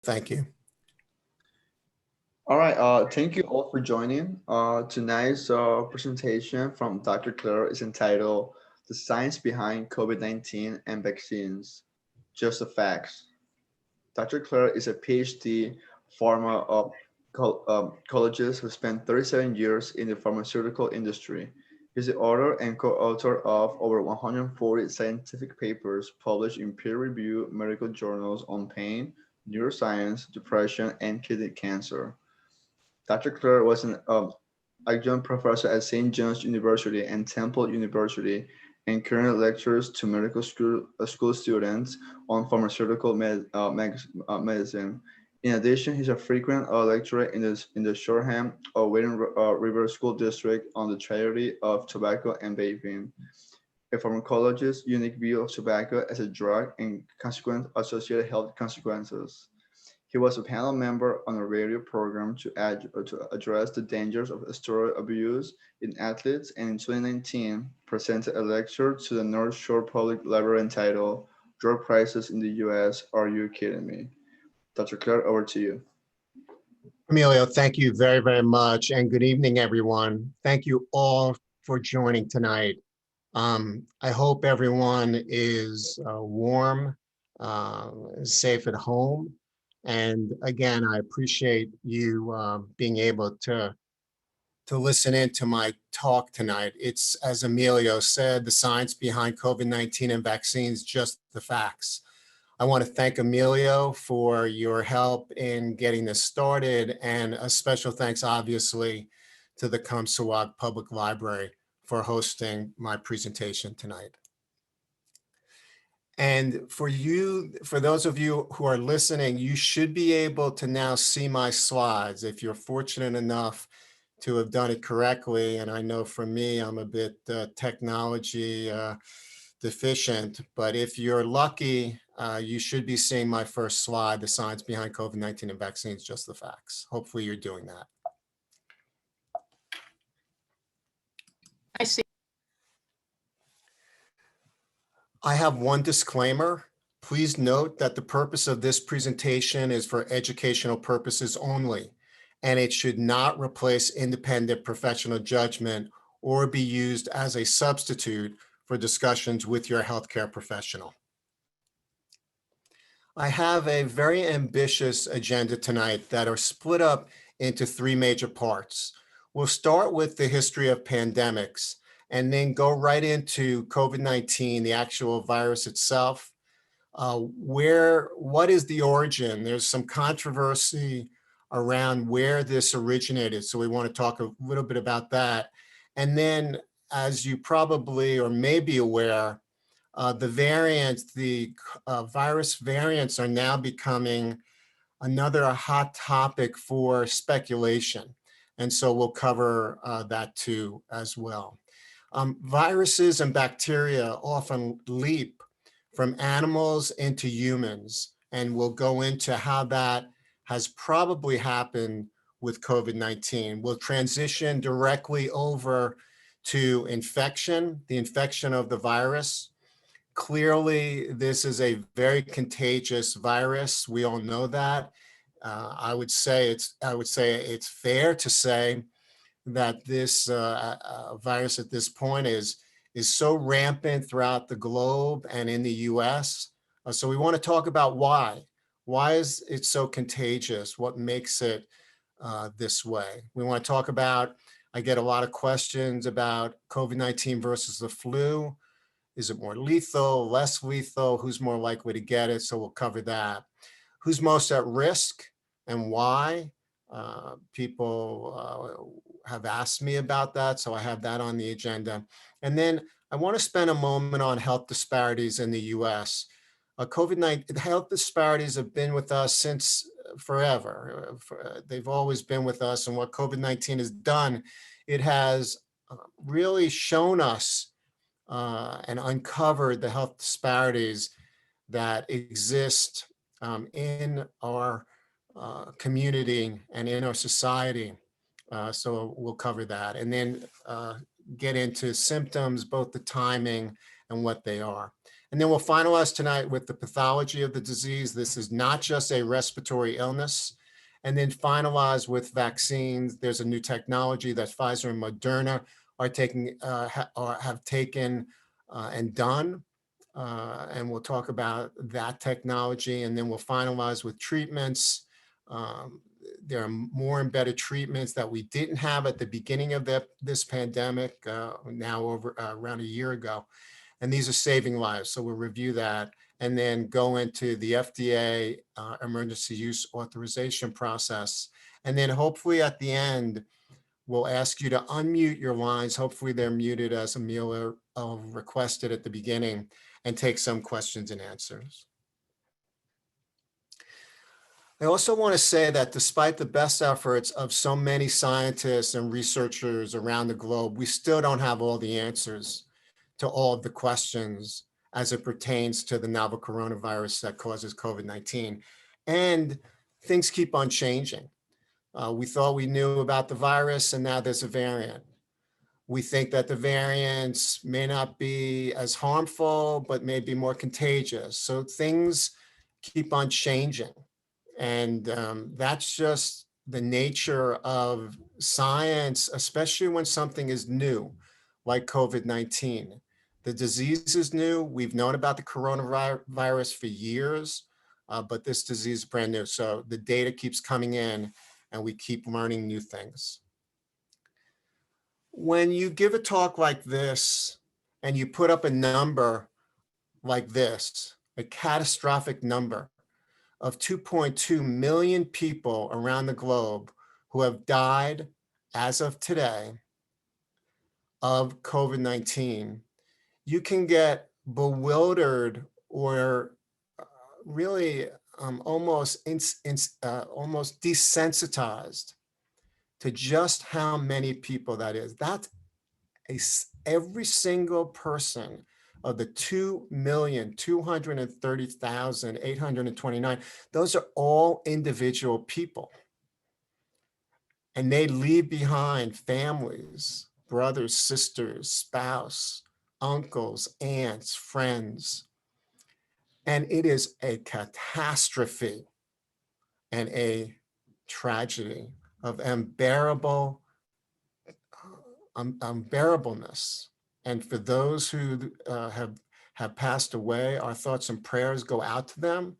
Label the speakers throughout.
Speaker 1: Thank you.
Speaker 2: All right, thank you all for joining. Tonight's presentation from Dr. Claire is entitled The Science Behind COVID-19 and Vaccines, Just the Facts. Dr. Claire is a PhD pharmacologist who spent 37 years in the pharmaceutical industry. He's the author and co-author of over 140 scientific papers published in peer-reviewed medical journals on pain, neuroscience, depression, and kidney cancer. Dr. Clare was an adjunct professor at St. John's University and Temple University and currently lectures to medical school students on pharmaceutical medicine. In addition, he's a frequent lecturer in the Shoreham Wading River School District on the tragedy of tobacco and vaping, a pharmacologist's unique view of tobacco as a drug and consequent associated health consequences. He was a panel member on a radio program to address the dangers of steroid abuse in athletes, and in 2019 presented a lecture to the North Shore Public Library entitled Drug Prices in the U.S. Are You Kidding Me? Dr. Claire, over to you.
Speaker 1: Emilio, thank you very, very much. And good evening, everyone. Thank you all for joining tonight. I hope everyone is warm, safe at home. And again, I appreciate you being able to listen in to my talk tonight. It's, as Emilio said, the science behind COVID-19 and vaccines, just the facts. I want to thank Emilio for your help in getting this started, and a special thanks, obviously, to the Comstock Public Library for hosting my presentation tonight. And for those of you who are listening, you should be able to now see my slides if you're fortunate enough to have done it correctly. And I know for me, I'm a bit technology deficient, but if you're lucky, you should be seeing my first slide, the science behind COVID-19 and vaccines, just the facts. Hopefully you're doing that.
Speaker 3: I see.
Speaker 1: I have one disclaimer. Please note that the purpose of this presentation is for educational purposes only, and it should not replace independent professional judgment or be used as a substitute for discussions with your healthcare professional. I have a very ambitious agenda tonight that are split up into three major parts. We'll start with the history of pandemics and then go right into COVID-19, the actual virus itself. What is the origin? There's some controversy around where this originated, so we want to talk a little bit about that. And then, as you probably or may be aware, the variants, the virus variants are now becoming another hot topic for speculation. And so we'll cover that too as well. Viruses and bacteria often leap from animals into humans, and we'll go into how that has probably happened with COVID-19. We'll transition directly over to infection, the infection of the virus. Clearly, this is a very contagious virus. We all know that. I would say it's fair to say that this virus at this point is so rampant throughout the globe and in the US. So we want to talk about why. Why is it so contagious? What makes it this way? We want to talk about, I get a lot of questions about COVID-19 versus the flu. Is it more lethal, less lethal? Who's more likely to get it? So we'll cover that. Who's most at risk and why? People have asked me about that, so I have that on the agenda. And then I want to spend a moment on health disparities in the US. COVID-19 health disparities have been with us since forever. They've always been with us, and what COVID-19 has done, it has really shown us and uncovered the health disparities that exist in our community and in our society. So we'll cover that, and then get into symptoms, both the timing and what they are. And then we'll finalize tonight with the pathology of the disease. This is not just a respiratory illness. And then finalize with vaccines. There's a new technology that Pfizer and Moderna are taking, have taken and done. And we'll talk about that technology, and then we'll finalize with treatments. There are more embedded treatments that we didn't have at the beginning of this pandemic, now over around a year ago. And these are saving lives. So we'll review that and then go into the FDA emergency use authorization process. And then hopefully at the end, we'll ask you to unmute your lines. Hopefully they're muted as Amelia requested at the beginning, and take some questions and answers. I also want to say that despite the best efforts of so many scientists and researchers around the globe, we still don't have all the answers to all of the questions as it pertains to the novel coronavirus that causes COVID-19. And things keep on changing. We thought we knew about the virus, and now there's a variant. We think that the variants may not be as harmful, but may be more contagious. So things keep on changing. And that's just the nature of science, especially when something is new, like COVID-19. The disease is new. We've known about the coronavirus for years, but this disease is brand new. So the data keeps coming in, and we keep learning new things. When you give a talk like this and you put up a number like this, a catastrophic number of 2.2 million people around the globe who have died as of today of COVID-19, you can get bewildered or really almost desensitized to just how many people that is. That's every single person of the 2,230,829. Those are all individual people. And they leave behind families, brothers, sisters, spouse, uncles, aunts, friends. And it is a catastrophe and a tragedy of unbearableness. And for those who have passed away, our thoughts and prayers go out to them.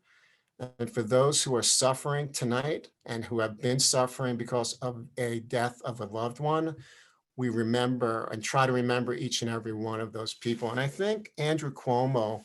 Speaker 1: And for those who are suffering tonight and who have been suffering because of a death of a loved one, we remember and try to remember each and every one of those people. And I think Andrew Cuomo,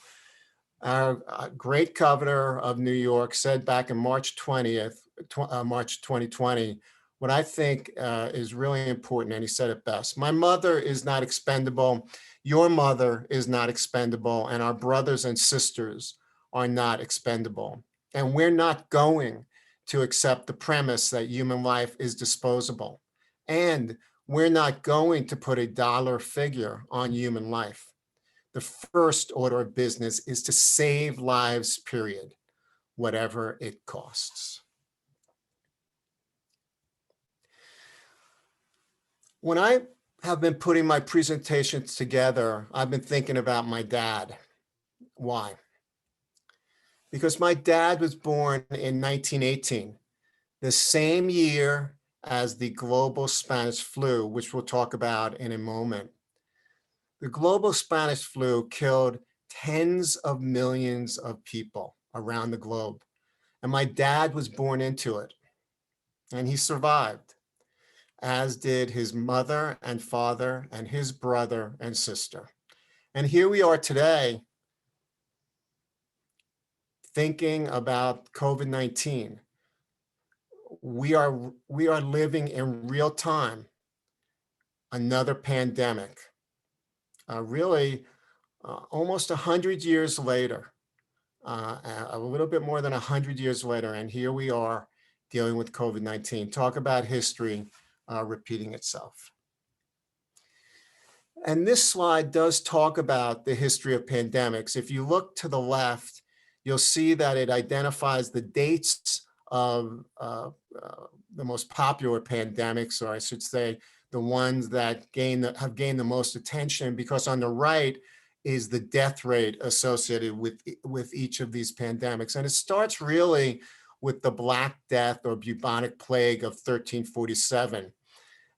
Speaker 1: our great governor of New York, said back in March 2020, what I think is really important, and he said it best: my mother is not expendable, your mother is not expendable, and our brothers and sisters are not expendable. And we're not going to accept the premise that human life is disposable. And we're not going to put a dollar figure on human life. The first order of business is to save lives, period, whatever it costs. When I have been putting my presentations together, I've been thinking about my dad. Why? Because my dad was born in 1918, the same year as the global Spanish flu, which we'll talk about in a moment. The global Spanish flu killed tens of millions of people around the globe. And my dad was born into it, and he survived, as did his mother and father and his brother and sister. And here we are today, thinking about COVID-19. We are living in real time another pandemic, really almost 100 years later, a little bit more than 100 years later, and here we are dealing with COVID-19. Talk about history repeating itself. And this slide does talk about the history of pandemics. If you look to the left, you'll see that it identifies the dates of the most popular pandemics, or I should say, the ones that have gained the most attention, because on the right, is the death rate associated with each of these pandemics. And it starts really with the Black Death or bubonic plague of 1347.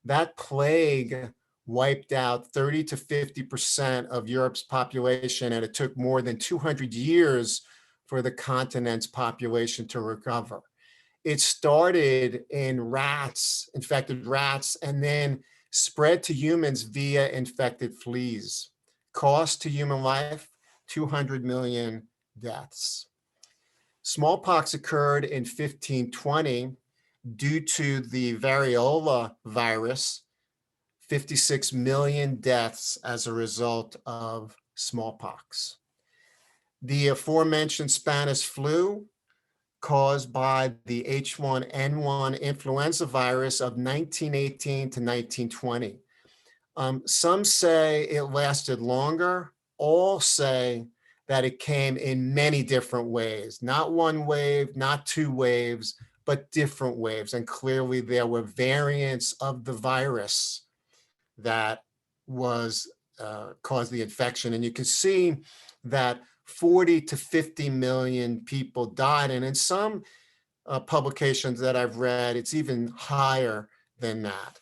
Speaker 1: That plague wiped out 30 to 50% of Europe's population, and it took more than 200 years for the continent's population to recover. It started in rats, infected rats, and then spread to humans via infected fleas. Cost to human life, 200 million deaths. Smallpox occurred in 1520 due to the variola virus, 56 million deaths as a result of smallpox. The aforementioned Spanish flu, caused by the H1N1 influenza virus of 1918 to 1920. Some say it lasted longer. All say that it came in many different ways, not one wave, not two waves, but different waves. And clearly there were variants of the virus that was caused the infection. And you can see that 40 to 50 million people died. And in some publications that I've read, it's even higher than that.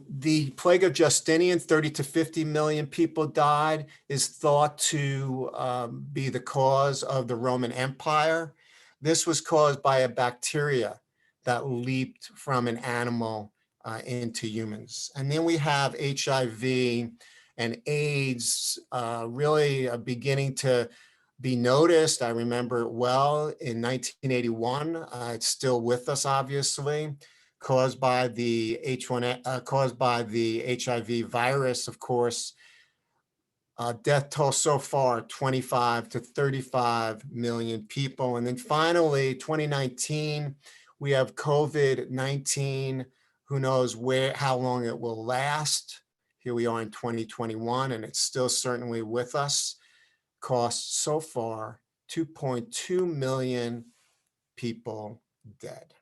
Speaker 1: The plague of Justinian, 30 to 50 million people died, is thought to be the cause of the Roman Empire. This was caused by a bacteria that leaped from an animal into humans. And then we have HIV and AIDS really beginning to be noticed. I remember it well in 1981. It's still with us, obviously, caused by the caused by the HIV virus, of course. Death toll so far, 25 to 35 million people. And then finally, 2019, we have COVID-19. Who knows how long it will last? Here we are in 2021, and it's still certainly with us. Cost so far 2.2 million people dead.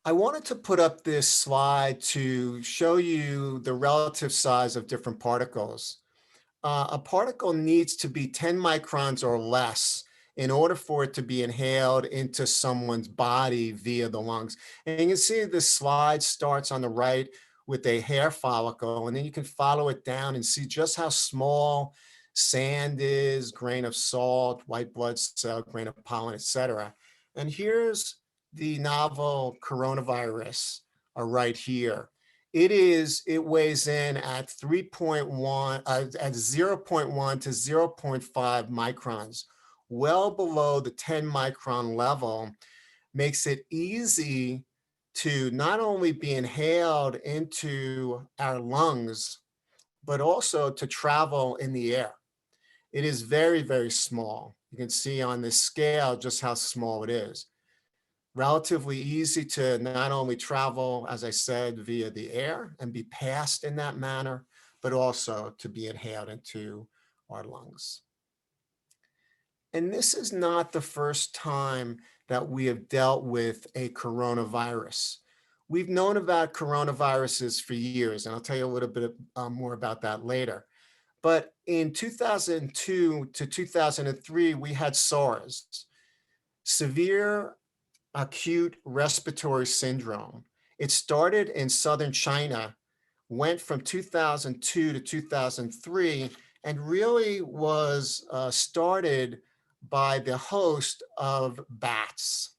Speaker 1: I wanted to put up this slide to show you the relative size of different particles. A particle needs to be 10 microns or less in order for it to be inhaled into someone's body via the lungs. And you can see this slide starts on the right with a hair follicle, and then you can follow it down and see just how small sand is, grain of salt, white blood cell, grain of pollen, etc. And here's the novel coronavirus right here. It weighs in at 3.1, at 0.1 to 0.5 microns, well below the 10 micron level, makes it easy to not only be inhaled into our lungs, but also to travel in the air. It is very, very small. You can see on this scale just how small it is. Relatively easy to not only travel, as I said, via the air and be passed in that manner, but also to be inhaled into our lungs. And this is not the first time that we have dealt with a coronavirus. We've known about coronaviruses for years, and I'll tell you a little bit more about that later. But in 2002 to 2003, we had SARS, severe acute respiratory syndrome. It started in southern China, went from 2002 to 2003, and really was started by the host of bats.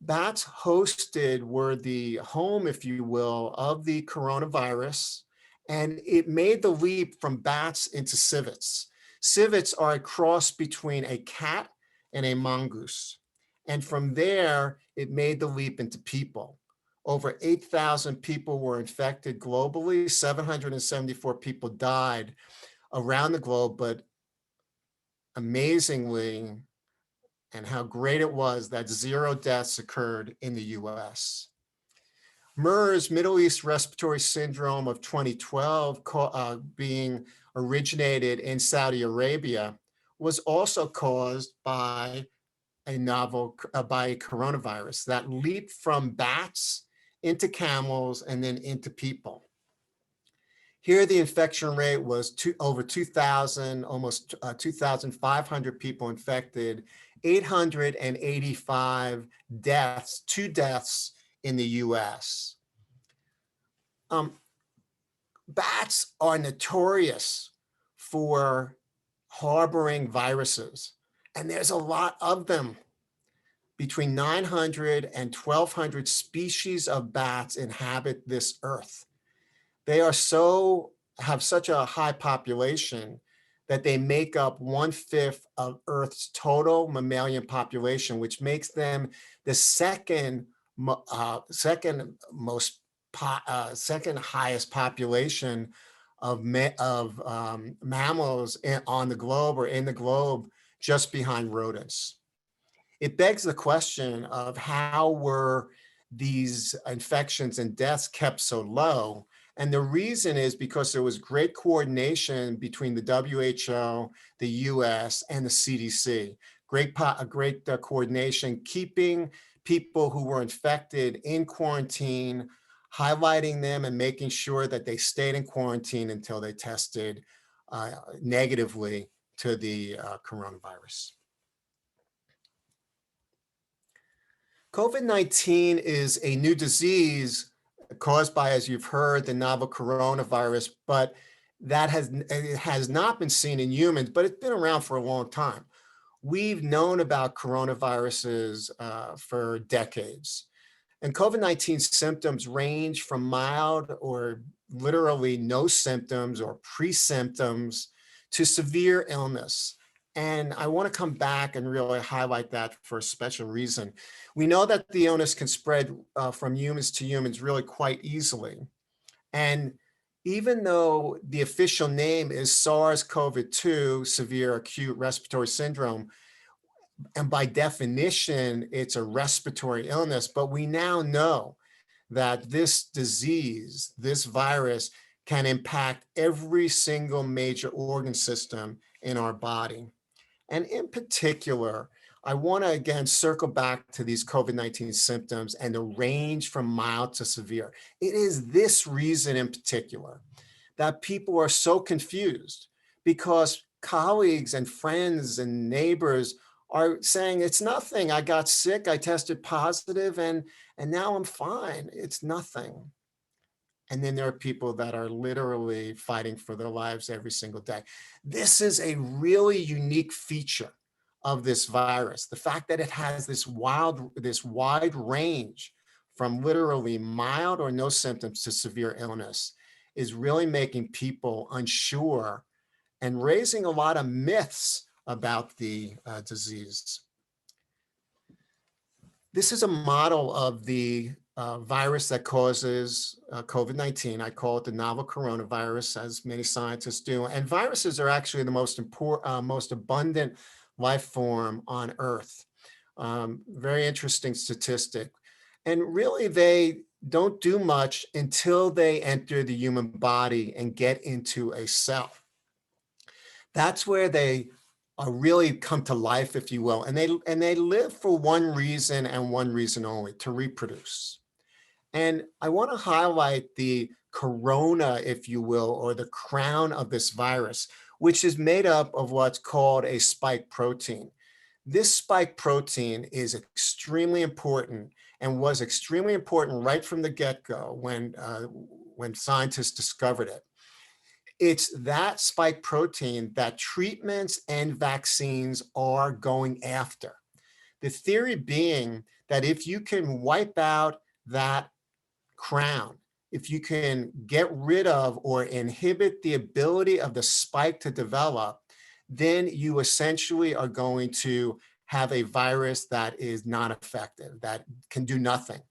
Speaker 1: Bats were the home, if you will, of the coronavirus, and it made the leap from bats into civets. Civets are a cross between a cat and a mongoose. And from there, it made the leap into people. Over 8,000 people were infected globally. 774 people died around the globe, but amazingly, and how great it was that 0 deaths occurred in the US. MERS, Middle East Respiratory Syndrome of 2012, being originated in Saudi Arabia, was also caused by a coronavirus that leaped from bats into camels and then into people. Here, the infection rate was over 2,000, almost 2,500 people infected, 885 deaths, 2 deaths in the US. Bats are notorious for harboring viruses, and there's a lot of them. Between 900 and 1,200 species of bats inhabit this earth. They are have such a high population that they make up 1/5 of Earth's total mammalian population, which makes them the second highest population of mammals on the globe or in the globe, just behind rodents. It begs the question of how were these infections and deaths kept so low? And the reason is because there was great coordination between the WHO, the US, and the CDC. Great coordination, keeping people who were infected in quarantine, highlighting them and making sure that they stayed in quarantine until they tested negatively to the coronavirus. COVID-19 is a new disease caused by, as you've heard, the novel coronavirus, but it has not been seen in humans, but it's been around for a long time. We've known about coronaviruses for decades. And COVID-19 symptoms range from mild or literally no symptoms or pre-symptoms to severe illness. And I want to come back and really highlight that for a special reason. We know that the illness can spread from humans to humans really quite easily. And even though the official name is SARS-CoV-2, severe acute respiratory syndrome, and by definition, it's a respiratory illness, but we now know that this disease, this virus, can impact every single major organ system in our body. And in particular, I want to again circle back to these COVID-19 symptoms and the range from mild to severe. It is this reason in particular that people are so confused, because colleagues and friends and neighbors are saying, it's nothing. I got sick, I tested positive, and now I'm fine. It's nothing. And then there are people that are literally fighting for their lives every single day. This is a really unique feature of this virus. The fact that it has this wide range from literally mild or no symptoms to severe illness is really making people unsure and raising a lot of myths about the disease. This is a model of the virus that causes COVID-19. I call it the novel coronavirus, as many scientists do. And viruses are actually the most abundant life form on Earth. Very interesting statistic. And really, they don't do much until they enter the human body and get into a cell. That's where they really come to life, if you will. And they live for one reason and one reason only: to reproduce. And I want to highlight the corona, if you will, or the crown of this virus, which is made up of what's called a spike protein. This spike protein is extremely important and was extremely important right from the get-go when scientists discovered it. It's that spike protein that treatments and vaccines are going after. The theory being that if you can wipe out that crown, if you can get rid of or inhibit the ability of the spike to develop, then you essentially are going to have a virus that is not effective, that can do nothing.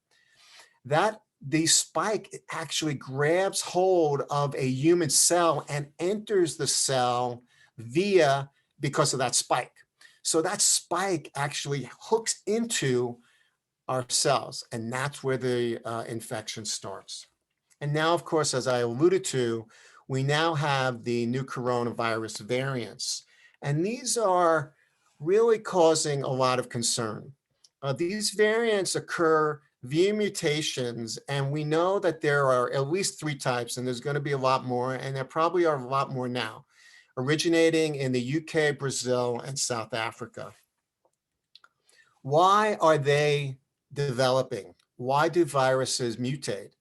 Speaker 1: The spike actually grabs hold of a human cell and enters the cell because of that spike. So that spike actually hooks into our cells, and that's where the infection starts. And now, of course, as I alluded to, we now have the new coronavirus variants, and these are really causing a lot of concern. These variants occur V mutations, and we know that there are at least 3 types, and there's going to be a lot more, and there probably are a lot more now, originating in the UK, Brazil, and South Africa. Why are they developing? Why do viruses mutate?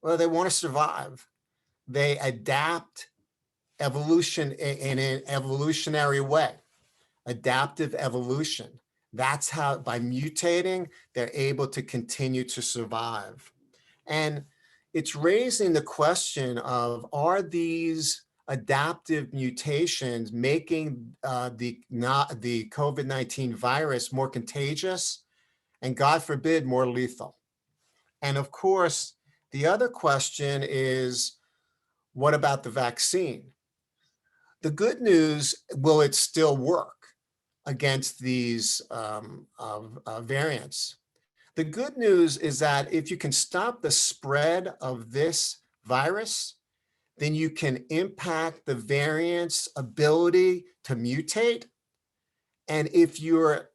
Speaker 1: Well, they want to survive. They adapt evolution in an evolutionary way, adaptive evolution. That's how, by mutating, they're able to continue to survive. And it's raising the question of, are these adaptive mutations making the COVID-19 virus more contagious and, God forbid, more lethal? And of course, the other question is, what about the vaccine? The good news, will it still work against these variants? The good news is that if you can stop the spread of this virus, then you can impact the variant's ability to mutate. And if you're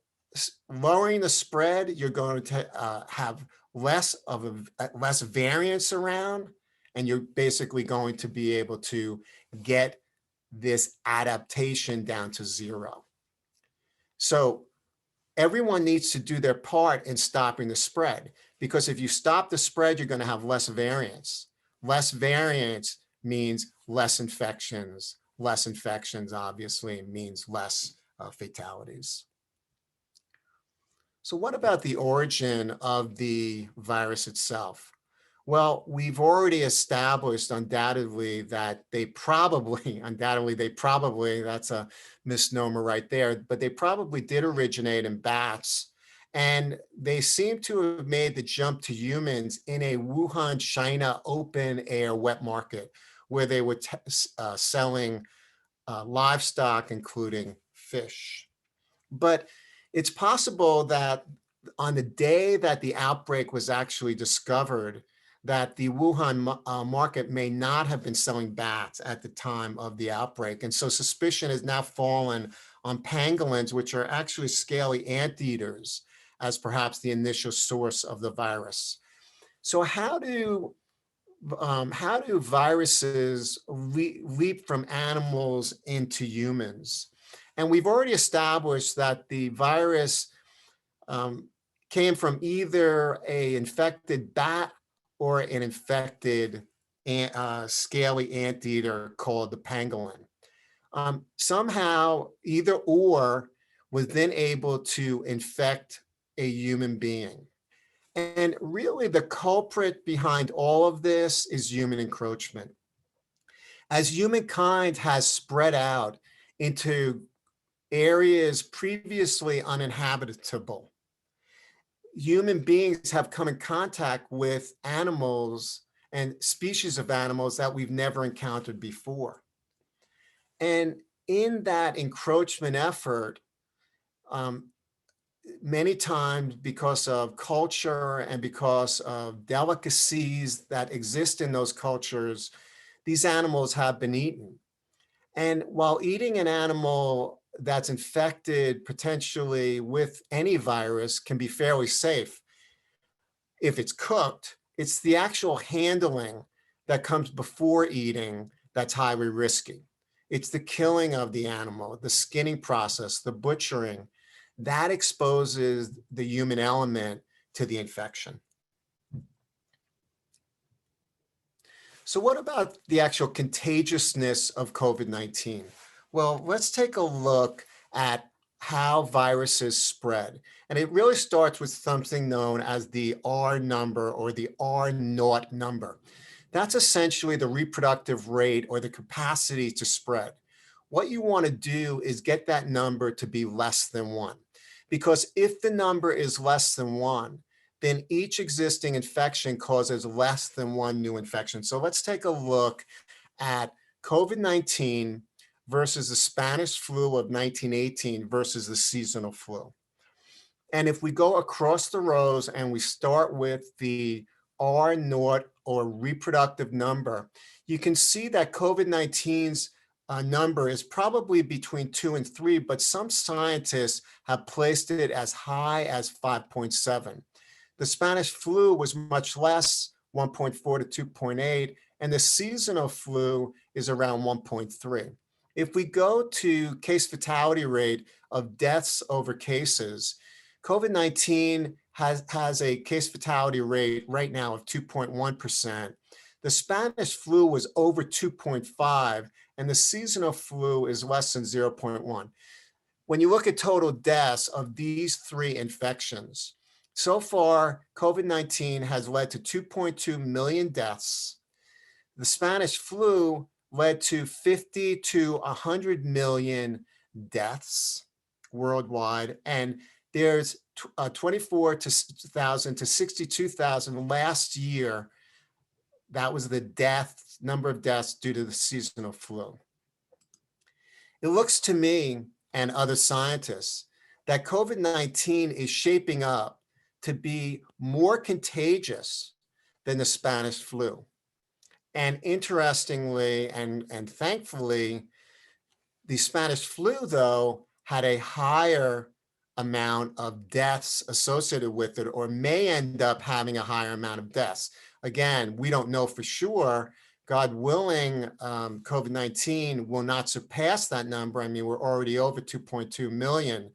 Speaker 1: lowering the spread, you're going to have less variants around, and you're basically going to be able to get this adaptation down to 0. So everyone needs to do their part in stopping the spread, because if you stop the spread, you're going to have less variants. Less variants means less infections. Less infections obviously means less fatalities. So what about the origin of the virus itself? Well, we've already established undoubtedly that they probably, that's a misnomer right there, but they probably did originate in bats. And they seem to have made the jump to humans in a Wuhan, China open air wet market, where they were selling livestock, including fish. But it's possible that on the day that the outbreak was actually discovered, that the Wuhan market may not have been selling bats at the time of the outbreak. And so suspicion has now fallen on pangolins, which are actually scaly anteaters, as perhaps the initial source of the virus. So how do viruses leap from animals into humans? And we've already established that the virus came from either an infected bat or an infected scaly anteater called the pangolin. Somehow, either or was then able to infect a human being. And really the culprit behind all of this is human encroachment. As humankind has spread out into areas previously uninhabitable, human beings have come in contact with animals and species of animals that we've never encountered before. And in that encroachment effort, many times because of culture and because of delicacies that exist in those cultures, these animals have been eaten. And while eating an animal that's infected potentially with any virus can be fairly safe if it's cooked, it's the actual handling that comes before eating that's highly risky. It's the killing of the animal, the skinning process, the butchering, that exposes the human element to the infection. So what about the actual contagiousness of COVID-19? Well, let's take a look at how viruses spread. And it really starts with something known as the R number, or the R0 number. That's essentially the reproductive rate or the capacity to spread. What you want to do is get that number to be less than 1. Because if the number is less than 1, then each existing infection causes less than 1 new infection. So let's take a look at COVID-19 versus the Spanish flu of 1918 versus the seasonal flu. And if we go across the rows and we start with the R0 or reproductive number, you can see that COVID-19's number is probably between 2 and 3, but some scientists have placed it as high as 5.7. The Spanish flu was much less, 1.4 to 2.8, and the seasonal flu is around 1.3. If we go to case fatality rate of deaths over cases, COVID-19 has a case fatality rate right now of 2.1%. The Spanish flu was over 2.5, and the seasonal flu is less than 0.1. When you look at total deaths of these three infections, so far, COVID-19 has led to 2.2 million deaths. The Spanish flu led to 50 to 100 million deaths worldwide, and there's 24,000 to 62,000 last year. That was the number of deaths due to the seasonal flu. It looks to me and other scientists that COVID-19 is shaping up to be more contagious than the Spanish flu. And interestingly, and thankfully, the Spanish flu, though, had a higher amount of deaths associated with it, or may end up having a higher amount of deaths. Again, we don't know for sure. God willing, COVID-19 will not surpass that number. I mean, we're already over 2.2 million,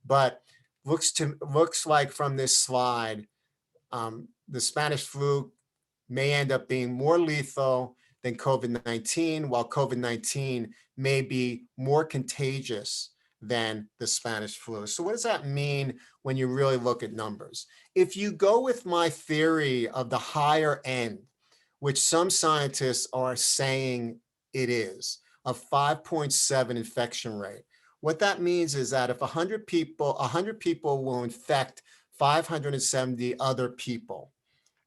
Speaker 1: but looks like from this slide, the Spanish flu may end up being more lethal than COVID-19, while COVID-19 may be more contagious than the Spanish flu. So what does that mean when you really look at numbers? If you go with my theory of the higher end, which some scientists are saying it is, a 5.7 infection rate, what that means is that if 100 people will infect 570 other people.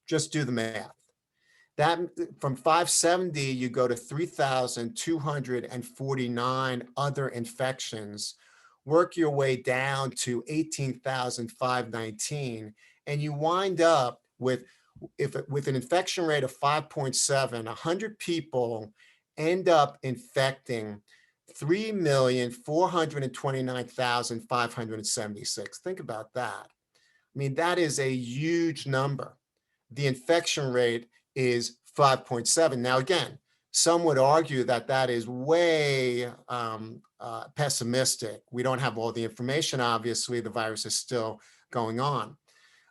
Speaker 1: Just do the math. That from 570, you go to 3,249 other infections, work your way down to 18,519, and you wind up with an infection rate of 5.7, 100 people end up infecting 3,429,576. Think about that. I mean, that is a huge number. The infection rate is 5.7. Now, again, some would argue that that is way pessimistic. We don't have all the information. Obviously, the virus is still going on.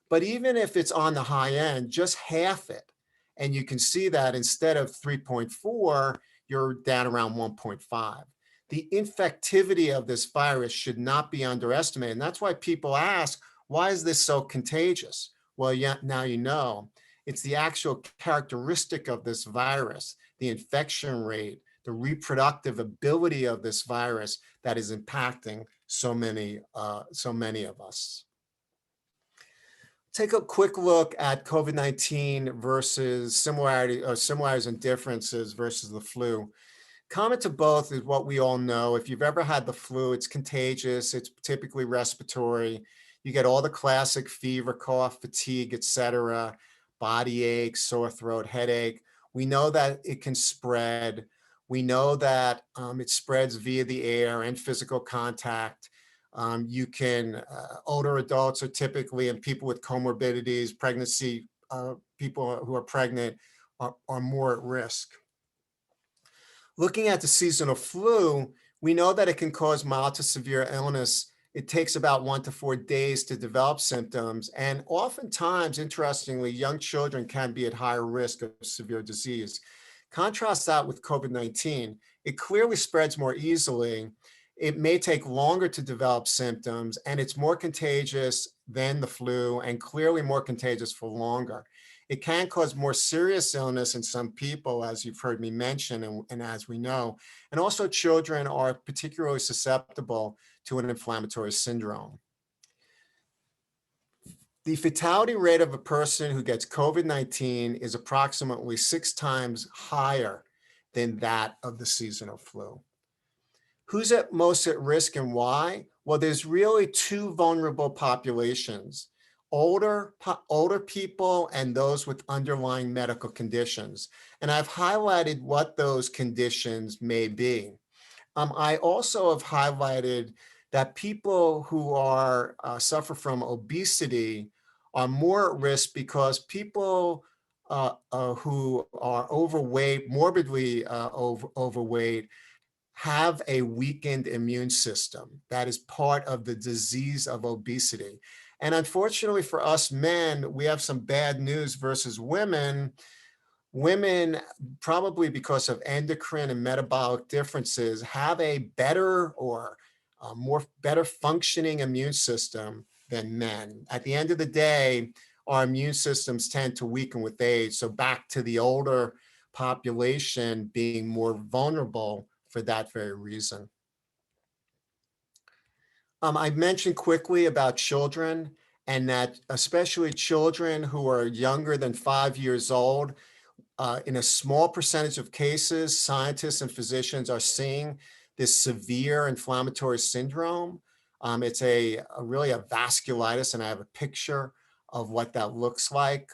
Speaker 1: But even if it's on the high end, just half it. And you can see that instead of 3.4, you're down around 1.5. The infectivity of this virus should not be underestimated. And that's why people ask, why is this so contagious? Well, yeah, now you know. It's the actual characteristic of this virus, the infection rate, the reproductive ability of this virus that is impacting so many of us. Take a quick look at COVID-19 versus similarities and differences versus the flu. Common to both is what we all know. If you've ever had the flu, it's contagious. It's typically respiratory. You get all the classic fever, cough, fatigue, etc., body ache, sore throat, headache. We know that it can spread. We know that it spreads via the air and physical contact. Older adults are typically, and people with comorbidities, pregnancy, people who are pregnant are more at risk. Looking at the seasonal flu, we know that it can cause mild to severe illness. It takes about 1 to 4 days to develop symptoms. And oftentimes, interestingly, young children can be at higher risk of severe disease. Contrast that with COVID-19. It clearly spreads more easily. It may take longer to develop symptoms, and it's more contagious than the flu and clearly more contagious for longer. It can cause more serious illness in some people, as you've heard me mention, and as we know. And also children are particularly susceptible to an inflammatory syndrome. The fatality rate of a person who gets COVID-19 is approximately 6 times higher than that of the seasonal flu. Who's most at risk and why? Well, there's really 2 vulnerable populations: older people and those with underlying medical conditions. And I've highlighted what those conditions may be. I also have highlighted that people who suffer from obesity are more at risk because people who are overweight, morbidly overweight, have a weakened immune system. That is part of the disease of obesity. And unfortunately for us men, we have some bad news versus women. Women, probably because of endocrine and metabolic differences, have a better or more better functioning immune system than men. At the end of the day, our immune systems tend to weaken with age. So back to the older population being more vulnerable for that very reason. I mentioned quickly about children, and that especially children who are younger than 5 years old, in a small percentage of cases, scientists and physicians are seeing this severe inflammatory syndrome. It's really a vasculitis, and I have a picture of what that looks like.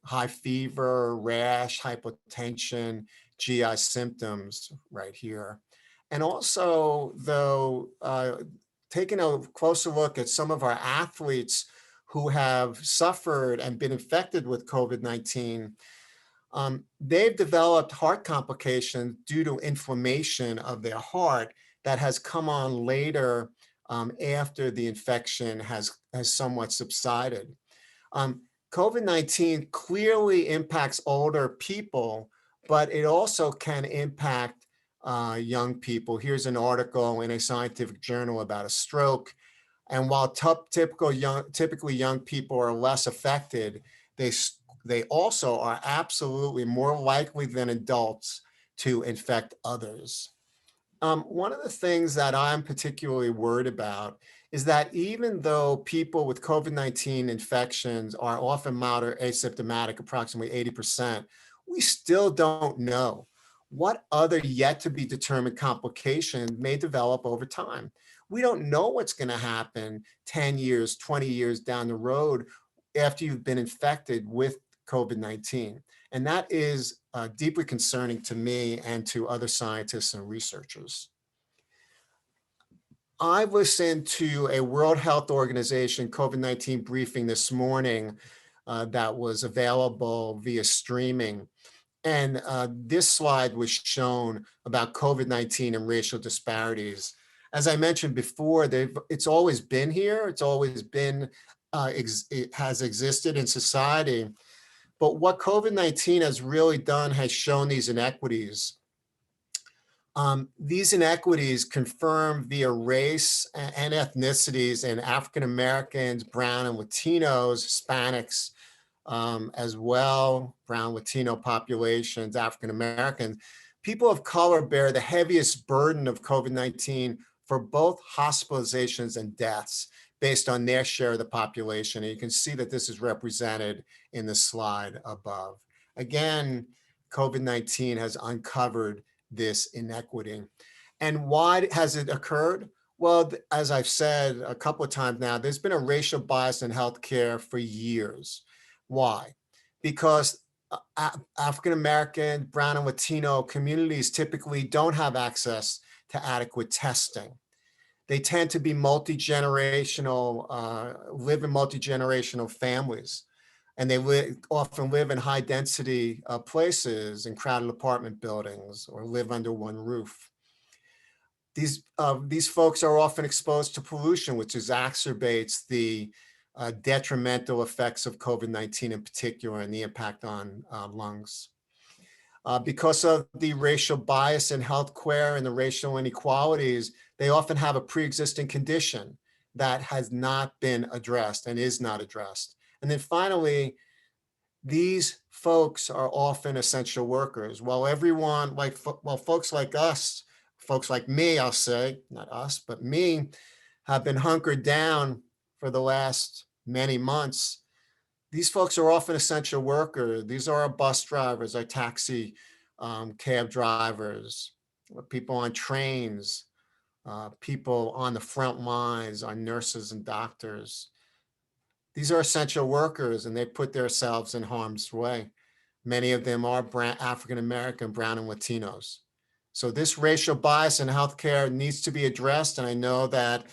Speaker 1: High fever, rash, hypotension, GI symptoms right here. And also, though, taking a closer look at some of our athletes who have suffered and been infected with COVID-19, they've developed heart complications due to inflammation of their heart that has come on later, after the infection has somewhat subsided. Um, COVID-19 clearly impacts older people, but it also can impact young people. Here's an article in a scientific journal about a stroke. And while typically young people are less affected, they also are absolutely more likely than adults to infect others. One of the things that I'm particularly worried about is that even though people with COVID-19 infections are often mild or asymptomatic, approximately 80%, we still don't know what other yet to be determined complications may develop over time. We don't know what's going to happen 10 years, 20 years down the road after you've been infected with COVID-19. And that is deeply concerning to me and to other scientists and researchers. I listened to a World Health Organization COVID-19 briefing this morning that was available via streaming. And this slide was shown about COVID-19 and racial disparities. As I mentioned before, it's always been here. It's always been, it has existed in society. But what COVID-19 has really done has shown these inequities. These inequities confirm via race and ethnicities in African Americans, Brown and Latinos, Hispanics, as well, Brown, Latino populations, African Americans. People of color bear the heaviest burden of COVID-19 for both hospitalizations and deaths based on their share of the population. And you can see that this is represented in the slide above. Again, COVID-19 has uncovered this inequity. And why has it occurred? Well, as I've said a couple of times now, there's been a racial bias in healthcare for years. Why? Because African-American, Brown and Latino communities typically don't have access to adequate testing. They tend to be multi-generational, live in multi-generational families. And they often live in high density places in crowded apartment buildings or live under one roof. These folks are often exposed to pollution, which exacerbates the detrimental effects of COVID-19 in particular and the impact on lungs. Because of the racial bias in healthcare and the racial inequalities, they often have a pre-existing condition that has not been addressed and is not addressed. And then finally, these folks are often essential workers. While everyone, folks like us, folks like me, I'll say, not us, but me, have been hunkered down for the last many months, these folks are often essential workers. These are our bus drivers, our taxi cab drivers, people on trains, people on the front lines, our nurses and doctors. These are essential workers and they put themselves in harm's way. Many of them are African-American, Brown and Latinos. So this racial bias in healthcare needs to be addressed. And I know that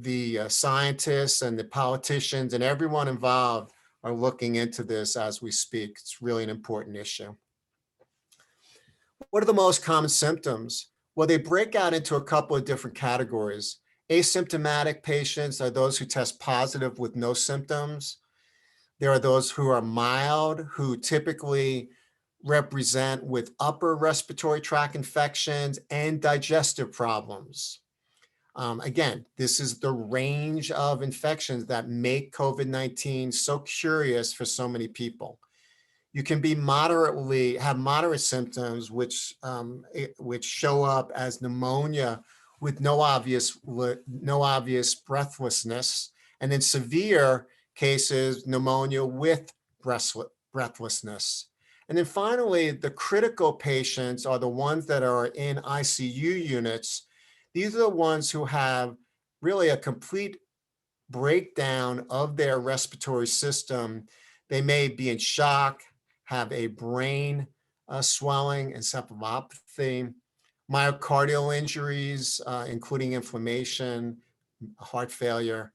Speaker 1: the scientists and the politicians and everyone involved are looking into this as we speak. It's really an important issue. What are the most common symptoms? Well, they break out into a couple of different categories. Asymptomatic patients are those who test positive with no symptoms. There are those who are mild, who typically represent with upper respiratory tract infections and digestive problems. Again, this is the range of infections that make COVID-19 so curious for so many people. You can be have moderate symptoms, which show up as pneumonia with no obvious breathlessness, and in severe cases, pneumonia with breathlessness. And then finally, the critical patients are the ones that are in ICU units. These are the ones who have really a complete breakdown of their respiratory system. They may be in shock, have a brain swelling, encephalopathy, myocardial injuries, including inflammation, heart failure.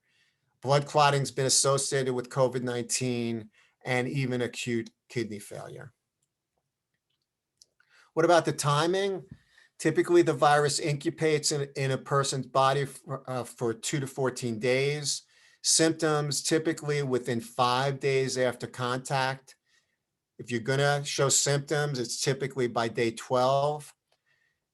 Speaker 1: Blood clotting has been associated with COVID-19 and even acute kidney failure. What about the timing? Typically, the virus incubates in a person's body for 2 to 14 days. Symptoms typically within 5 days after contact. If you're going to show symptoms, it's typically by day 12.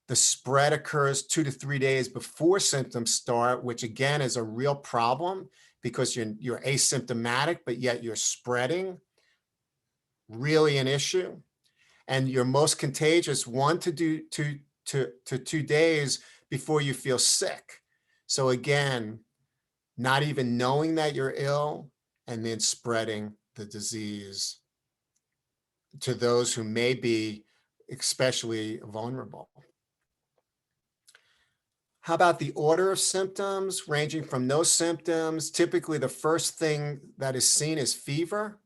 Speaker 1: The spread occurs 2 to 3 days before symptoms start, which again is a real problem because you're asymptomatic, but yet you're spreading. Really an issue. And you're most contagious 1 to 2 days before you feel sick. So again, not even knowing that you're ill and then spreading the disease to those who may be especially vulnerable. How about the order of symptoms, ranging from no symptoms? Typically, the first thing that is seen is fever,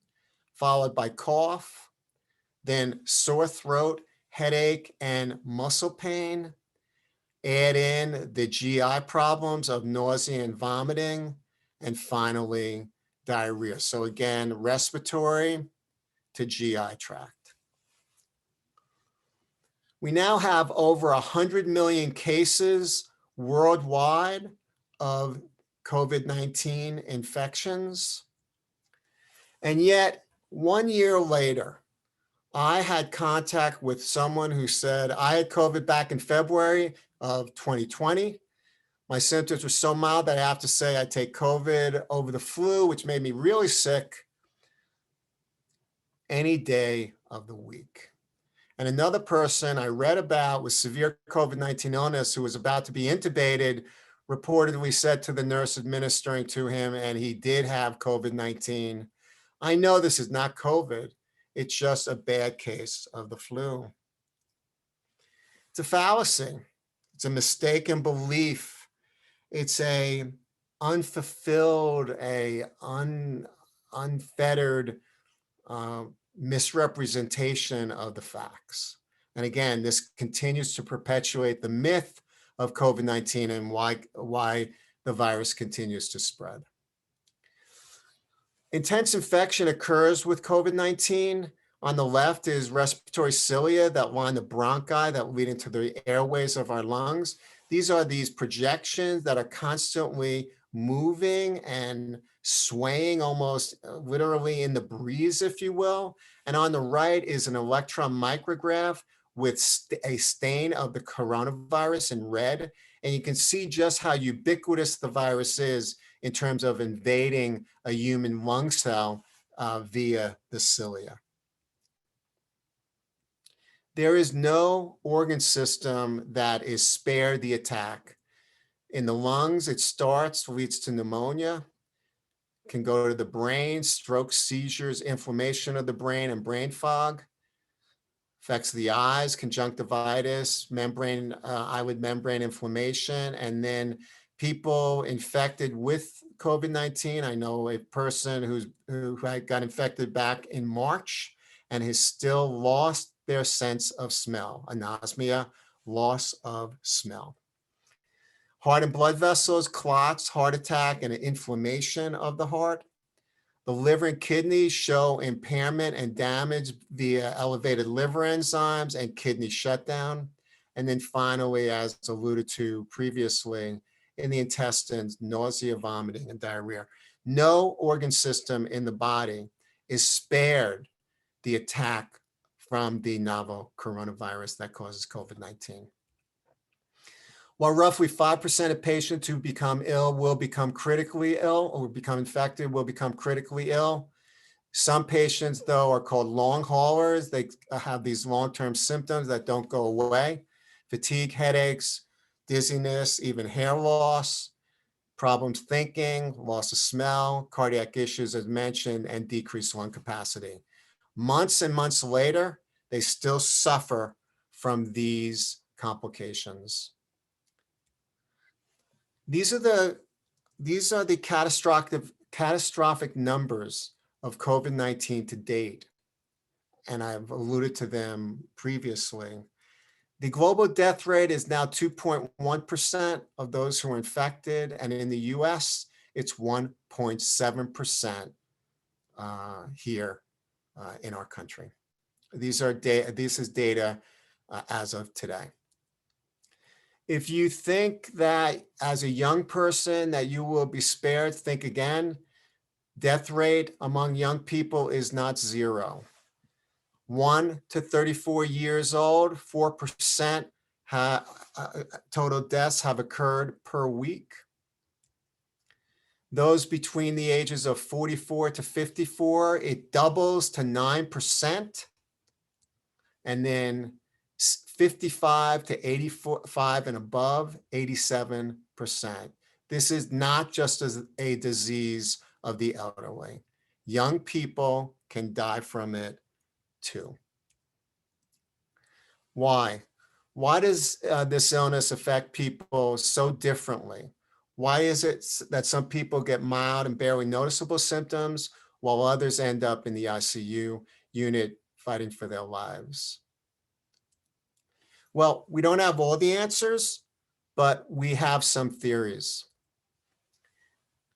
Speaker 1: followed by cough, then sore throat, headache, and muscle pain. Add in the GI problems of nausea and vomiting, and finally, diarrhea. So again, respiratory to GI tract. We now have over 100 million cases worldwide of COVID-19 infections. And yet, 1 year later, I had contact with someone who said, I had COVID back in February of 2020. My symptoms were so mild that I have to say I take COVID over the flu, which made me really sick any day of the week. And another person I read about with severe COVID-19 illness who was about to be intubated reportedly said to the nurse administering to him, and he did have COVID-19, I know this is not COVID. It's just a bad case of the flu. It's a fallacy. It's a mistaken belief. It's a unfulfilled, unfettered misrepresentation of the facts. And again, this continues to perpetuate the myth of COVID-19 and why the virus continues to spread. Intense infection occurs with COVID-19. On the left is respiratory cilia that line the bronchi that lead into the airways of our lungs. These are these projections that are constantly moving and swaying almost literally in the breeze, if you will. And on the right is an electron micrograph with a stain of the coronavirus in red. And you can see just how ubiquitous the virus is in terms of invading a human lung cell via the cilia. There is no organ system that is spared the attack. In the lungs, it starts, leads to pneumonia, can go to the brain, stroke, seizures, inflammation of the brain, and brain fog. Affects the eyes, conjunctivitis, eyelid membrane inflammation, and then people infected with COVID-19. I know a person who got infected back in March and has still lost their sense of smell, anosmia, loss of smell. Heart and blood vessels, clots, heart attack, and inflammation of the heart. The liver and kidneys show impairment and damage via elevated liver enzymes and kidney shutdown. And then finally, as alluded to previously, in the intestines, nausea, vomiting, and diarrhea. No organ system in the body is spared the attack from the novel coronavirus that causes COVID-19. While roughly 5% of patients who become ill will become critically ill or become infected will become critically ill. Some patients, though, are called long haulers. They have these long-term symptoms that don't go away: fatigue, headaches, dizziness, even hair loss, problems thinking, loss of smell, cardiac issues, as mentioned, and decreased lung capacity. Months and months later, they still suffer from these complications. These are the catastrophic numbers of COVID-19 to date, and I've alluded to them previously. The global death rate is now 2.1% of those who are infected, and in the US, it's 1.7% here in our country. This is data as of today. If you think that as a young person that you will be spared, think again. Death rate among young people is not zero. 1 to 34 years old, 4% total deaths have occurred per week. Those between the ages of 44 to 54, it doubles to 9%. And then 55 to 85 and above, 87%. This is not just as a disease of the elderly. Young people can die from it too. Why? Why does this illness affect people so differently? Why is it that some people get mild and barely noticeable symptoms while others end up in the ICU unit fighting for their lives? Well, we don't have all the answers, but we have some theories.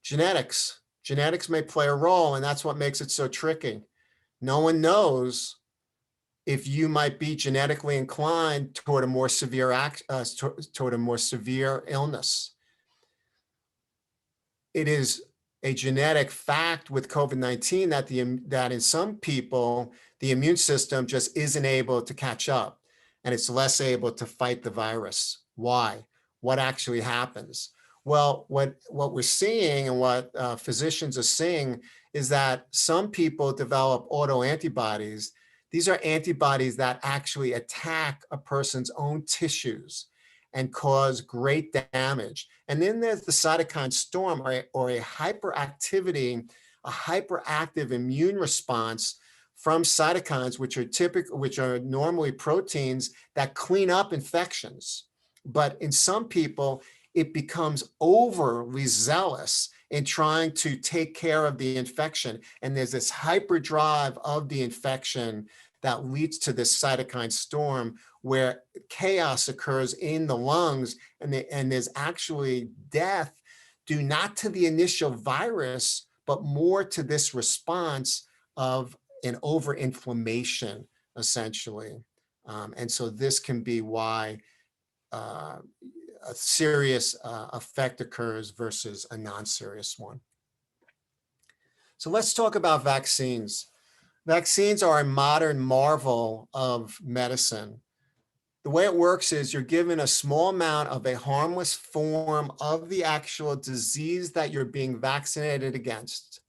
Speaker 1: Genetics. Genetics may play a role, and that's what makes it so tricky. No one knows if you might be genetically inclined toward a more severe illness. It is a genetic fact with COVID-19 that in some people, the immune system just isn't able to catch up, and it's less able to fight the virus. Why? What actually happens? Well, what we're seeing and what physicians are seeing is that some people develop autoantibodies. These are antibodies that actually attack a person's own tissues and cause great damage. And then there's the cytokine storm, or a hyperactivity, a hyperactive immune response from cytokines, which are normally proteins that clean up infections. But in some people, it becomes overly zealous in trying to take care of the infection. And there's this hyperdrive of the infection that leads to this cytokine storm where chaos occurs in the lungs, and there's actually death due not to the initial virus, but more to this response of an overinflammation, essentially. And so this can be why a serious effect occurs versus a non-serious one. So let's talk about vaccines. Vaccines are a modern marvel of medicine. The way it works is you're given a small amount of a harmless form of the actual disease that you're being vaccinated against.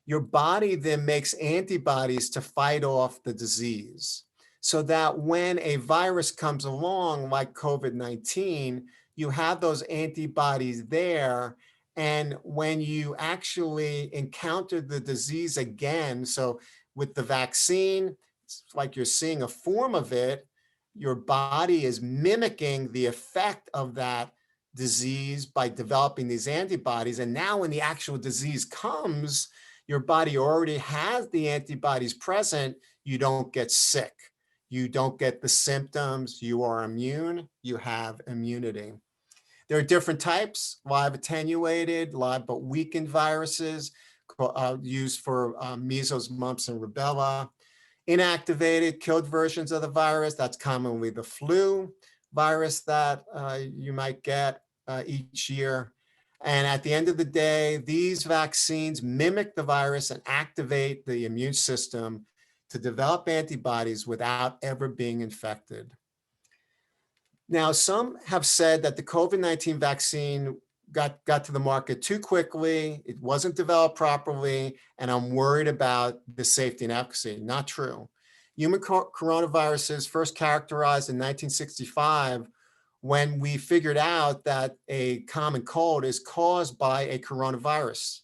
Speaker 1: Your body then makes antibodies to fight off the disease, so that when a virus comes along like COVID-19, you have those antibodies there. And when you actually encounter the disease again, so with the vaccine, it's like you're seeing a form of it, your body is mimicking the effect of that disease by developing these antibodies. And now when the actual disease comes, your body already has the antibodies present, you don't get sick. You don't get the symptoms, you are immune, you have immunity. There are different types: live attenuated, live but weakened viruses used for measles, mumps, and rubella. Inactivated, killed versions of the virus, that's commonly the flu virus that you might get each year. And at the end of the day, these vaccines mimic the virus and activate the immune system to develop antibodies without ever being infected. Now, some have said that the COVID-19 vaccine got to the market too quickly, it wasn't developed properly, and I'm worried about the safety and efficacy. Not true. Human coronaviruses first characterized in 1965 when we figured out that a common cold is caused by a coronavirus.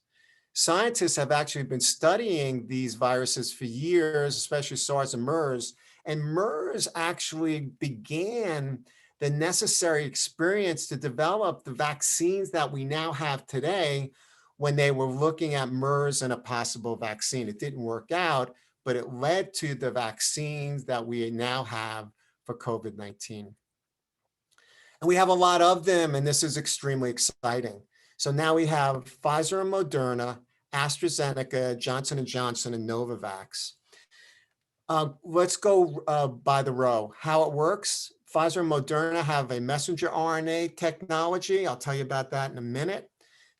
Speaker 1: Scientists have actually been studying these viruses for years, especially SARS and MERS actually began the necessary experience to develop the vaccines that we now have today when they were looking at MERS and a possible vaccine. It didn't work out, but it led to the vaccines that we now have for COVID-19. And we have a lot of them, and this is extremely exciting. So now we have Pfizer and Moderna, AstraZeneca, Johnson & Johnson, and Novavax. Let's go by the row. How it works: Pfizer and Moderna have a messenger RNA technology. I'll tell you about that in a minute.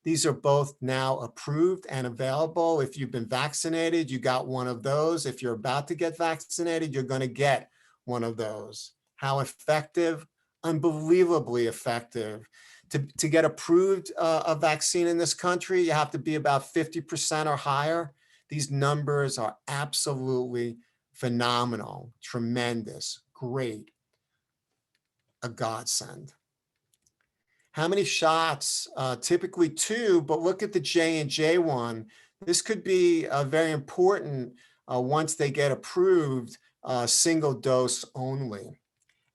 Speaker 1: These are both now approved and available. If you've been vaccinated, you got one of those. If you're about to get vaccinated, you're going to get one of those. How effective? Unbelievably effective. To get approved a vaccine in this country, you have to be about 50% or higher. These numbers are absolutely phenomenal, tremendous, great, a godsend. How many shots? Typically 2, but look at the J&J one. This could be very important once they get approved, single dose only.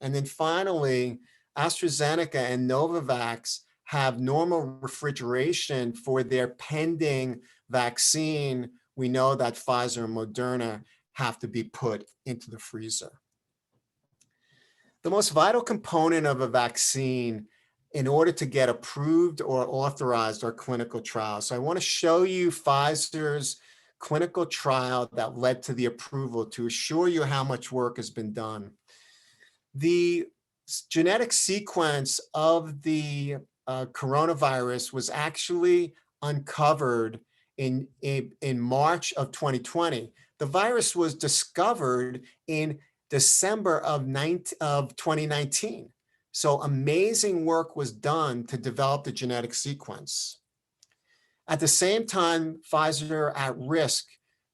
Speaker 1: And then finally, AstraZeneca and Novavax have normal refrigeration for their pending vaccine. We know that Pfizer and Moderna have to be put into the freezer. The most vital component of a vaccine in order to get approved or authorized are clinical trials. So I want to show you Pfizer's clinical trial that led to the approval to assure you how much work has been done. The genetic sequence of the coronavirus was actually uncovered in March of 2020. The virus was discovered in December of 2019. So amazing work was done to develop the genetic sequence. At the same time, Pfizer at Risk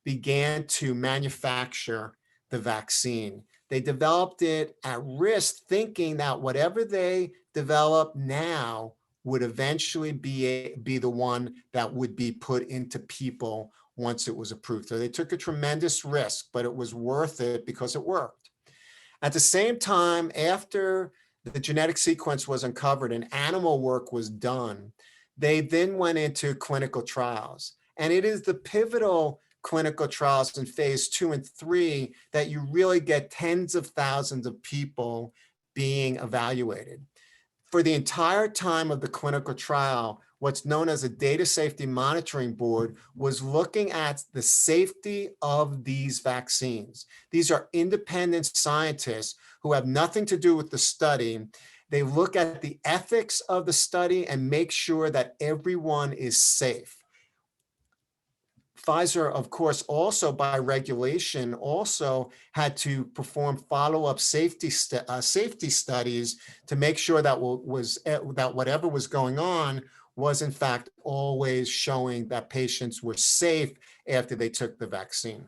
Speaker 1: began to manufacture the vaccine. They developed it at risk, thinking that whatever they develop now would eventually be the one that would be put into people once it was approved. So they took a tremendous risk, but it was worth it because it worked. At the same time, after the genetic sequence was uncovered and animal work was done, they then went into clinical trials. And it is the pivotal clinical trials in phase 2 and 3 that you really get tens of thousands of people being evaluated. For the entire time of the clinical trial, what's known as a data safety monitoring board was looking at the safety of these vaccines. These are independent scientists who have nothing to do with the study. They look at the ethics of the study and make sure that everyone is safe. Pfizer, of course, also by regulation, also had to perform follow-up safety studies to make sure that whatever was going on was in fact always showing that patients were safe after they took the vaccine.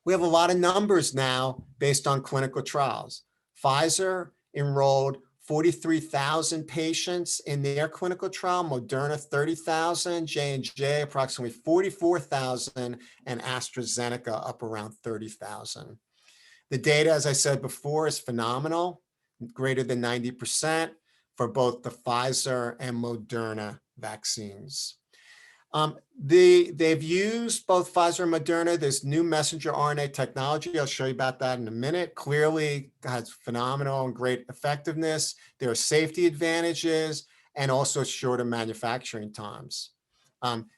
Speaker 1: We have a lot of numbers now based on clinical trials. Pfizer enrolled 43,000 patients in their clinical trial, Moderna 30,000, J&J approximately 44,000, and AstraZeneca up around 30,000. The data, as I said before, is phenomenal, greater than 90% for both the Pfizer and Moderna vaccines. They've used both Pfizer and Moderna, this new messenger RNA technology. I'll show you about that in a minute. Clearly has phenomenal and great effectiveness. There are safety advantages and also shorter manufacturing times.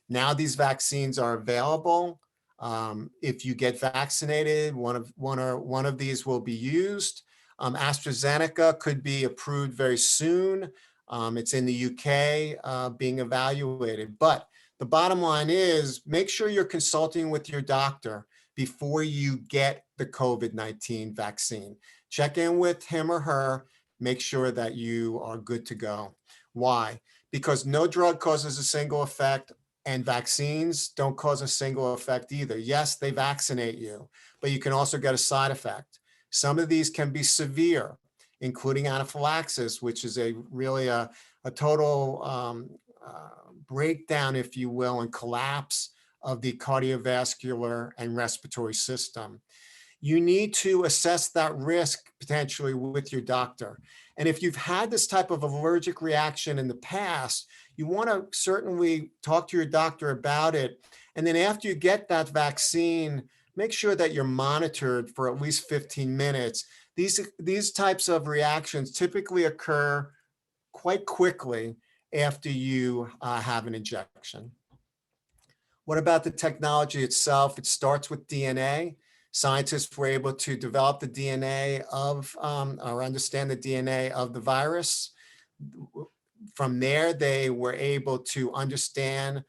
Speaker 1: Now these vaccines are available. If you get vaccinated, one of these will be used. AstraZeneca could be approved very soon. It's in the UK being evaluated. But the bottom line is make sure you're consulting with your doctor before you get the COVID-19 vaccine. Check in with him or her, make sure that you are good to go. Why? Because no drug causes a single effect and vaccines don't cause a single effect either. Yes, they vaccinate you, but you can also get a side effect. Some of these can be severe, including anaphylaxis, which is really a total breakdown, if you will, and collapse of the cardiovascular and respiratory system. You need to assess that risk potentially with your doctor. And if you've had this type of allergic reaction in the past, you want to certainly talk to your doctor about it. And then after you get that vaccine, make sure that you're monitored for at least 15 minutes. These types of reactions typically occur quite quickly after you have an injection. What about the technology itself? It starts with DNA. Scientists were able to develop the DNA of, or understand the DNA of the virus. From there, they were able to understand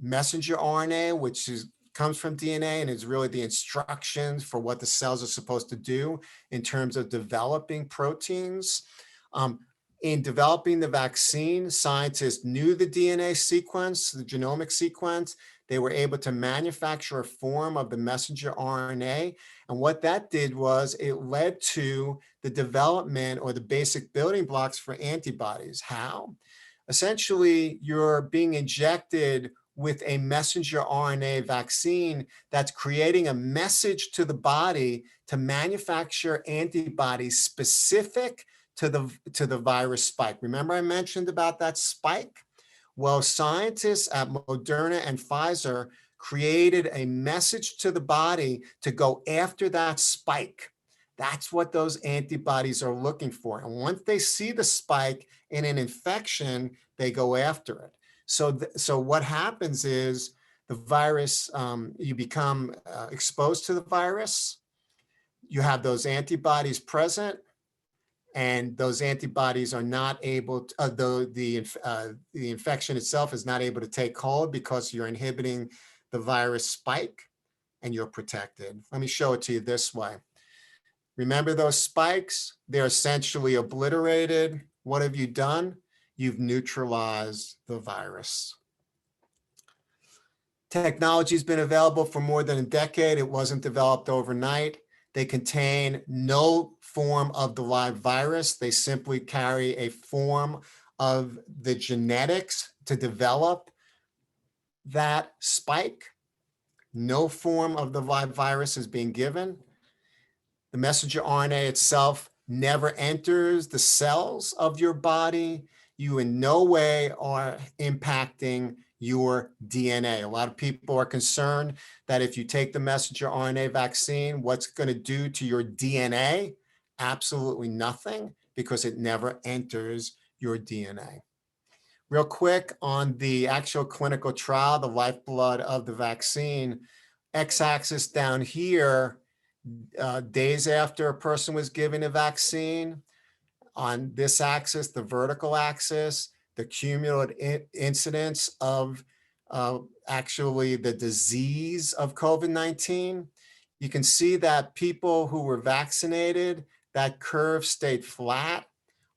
Speaker 1: messenger RNA, which comes from DNA and is really the instructions for what the cells are supposed to do in terms of developing proteins. In developing the vaccine, scientists knew the DNA sequence, the genomic sequence. They were able to manufacture a form of the messenger RNA. And what that did was it led to the development or the basic building blocks for antibodies. How? Essentially, you're being injected with a messenger RNA vaccine that's creating a message to the body to manufacture antibodies specific to the virus spike. Remember I mentioned about that spike? Well, scientists at Moderna and Pfizer created a message to the body to go after that spike. That's what those antibodies are looking for. And once they see the spike in an infection, they go after it. So what happens is the virus, you become exposed to the virus, you have those antibodies present, and those antibodies are not able to, the infection itself is not able to take hold because you're inhibiting the virus spike and you're protected. Let me show it to you this way. Remember those spikes? They're essentially obliterated. What have you done? You've neutralized the virus. Technology's been available for more than a decade. It wasn't developed overnight. They contain no form of the live virus. They simply carry a form of the genetics to develop that spike. No form of the live virus is being given. The messenger RNA itself never enters the cells of your body. You in no way are impacting your DNA. A lot of people are concerned that if you take the messenger RNA vaccine, what's going to do to your DNA? Absolutely nothing, because it never enters your DNA. Real quick on the actual clinical trial, the lifeblood of the vaccine, x-axis down here, days after a person was given a vaccine. On this axis, the vertical axis, the cumulative incidence of actually the disease of COVID-19. You can see that people who were vaccinated, that curve stayed flat,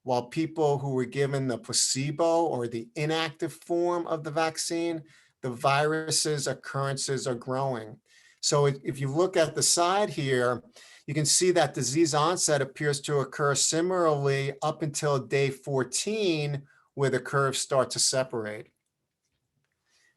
Speaker 1: while people who were given the placebo or the inactive form of the vaccine, the virus's occurrences are growing. So if you look at the side here, you can see that disease onset appears to occur similarly up until day 14, where the curves start to separate.